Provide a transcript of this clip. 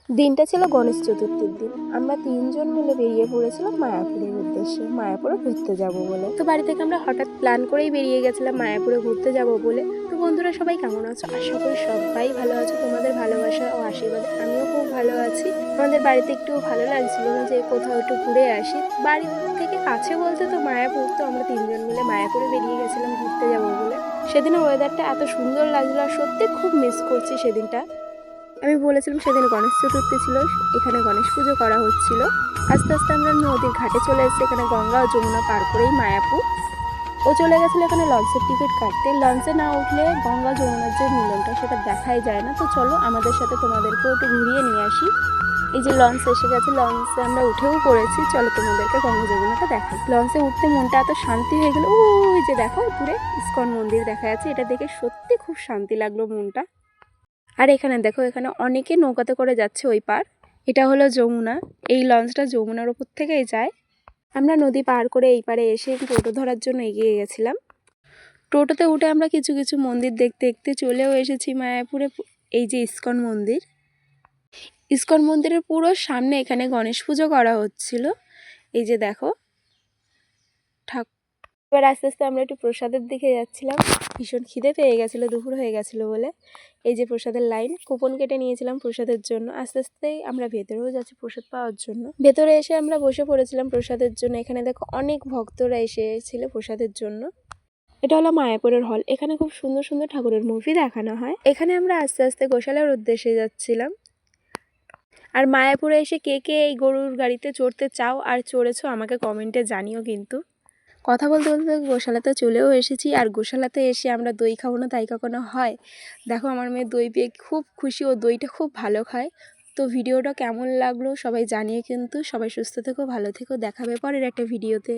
দিনটা ছিল গণেশ চতুর্থীর দিন। আমরা ৩ জন মিলে বেরিয়ে পড়েছিলাম মায়াপুরের উদ্দেশ্যে, মায়াপুরে ঘুরতে যাব বলে। তো বাড়ি থেকে আমরা হঠাৎ প্ল্যান করেই বেরিয়ে গেছিলাম মায়াপুরে ঘুরতে যাব বলে। তো বন্ধুরা সবাই কেমন আছো? আশা করি সবাই ভালো আছো। তোমাদের ভালোবাসা ও আশীর্বাদে আমিও খুব ভালো আছি। আমাদের বাড়িতে একটু ভালো লাগছিল না যে কোথাও একটু ঘুরে আসি। বাড়ি থেকে কাছে বলতে তো মায়াপুর, তো আমরা ৩ জন মিলে মায়াপুরে বেরিয়ে গেছিলাম ঘুরতে যাব বলে। সেদিনের ওয়েদারটা এত সুন্দর লাগছিল আর সত্যি খুব মিস করছি সেদিনটা। আমি বলেছিলাম সেদিন গণেশ চতুর্থী ছিল, এখানে গণেশ পুজো করা হচ্ছিল। আস্তে আস্তে আমরা নদীর ঘাটে চলে এসেছি, এখানে গঙ্গা ও যমুনা পার করেই মায়াপুর। ও চলে গেছিলো এখানে লঞ্চের টিকিট কাটতে। লঞ্চে না উঠলে গঙ্গা যমুনার যে মিলনটা সেটা দেখাই যায় না। তো চলো আমাদের সাথে তোমাদেরকেও একটু ঘুরিয়ে নিয়ে আসি। এই যে লঞ্চ এসে গেছে, লঞ্চে আমরা উঠেও পড়েছি। চলো তোমাদেরকে গঙ্গা যমুনাটা দেখাই। লঞ্চে উঠতে মনটা এত শান্তি হয়ে গেল। ওই যে দেখো দূরে ইস্কন মন্দির দেখা যাচ্ছে, এটা দেখে সত্যি খুব শান্তি লাগলো মনটা। আর এখানে দেখো, এখানে অনেকে নৌকাতে করে যাচ্ছে ওই পার। এটা হলো যমুনা। এই লঞ্চটা যমুনার ওপর থেকেই যায়। আমরা নদী পার করে এই পারে এসে টোটো ধরার জন্য এগিয়ে গেছিলাম। টোটোতে উঠে আমরা কিছু কিছু মন্দির দেখতে দেখতে চলেও এসেছি মায়াপুরে। এই যে ইস্কন মন্দির, ইস্কন মন্দিরের পুরো সামনে এখানে গণেশ পুজো করা হচ্ছিল। এই যে দেখো ঠাকুর। এবার আস্তে আস্তে আমরা একটু প্রসাদের দিকে যাচ্ছিলাম। ভীষণ খিদে পেয়ে গেছিলো, দুপুর হয়ে গেছিলো বলে। এই যে প্রসাদের লাইন, কুপন কেটে নিয়েছিলাম প্রসাদের জন্য। আস্তে আস্তে আমরা ভেতরেও যাচ্ছি প্রসাদ পাওয়ার জন্য। ভেতরে এসে আমরা বসে পড়েছিলাম প্রসাদের জন্য। এখানে দেখো অনেক ভক্তরা এসেছিল প্রসাদের জন্য। এটা হলো মায়াপুরের হল, এখানে খুব সুন্দর সুন্দর ঠাকুরের মুভি দেখানো হয়। এখানে আমরা আস্তে আস্তে গোশালার উদ্দেশ্যে যাচ্ছিলাম। আর মায়াপুরে এসে কে কে এই গরুর গাড়িতে চড়তে চাও আর চড়েছো আমাকে কমেন্টে জানিও কিন্তু। কথা বলতে বলতে গোশালাতে চলেও এসেছি। আর গোশালাতে এসে আমরা দই খাবো না তাই কখনো হয়? দেখো আমার মেয়ে দই পেয়ে খুব খুশি, ও দইটা খুব ভালো খায়। তো ভিডিওটা কেমন লাগলো সবাই জানিয়ে কিন্তু। সবাই সুস্থ থেকো, ভালো থেকো, দেখাবে পরের একটা ভিডিওতে।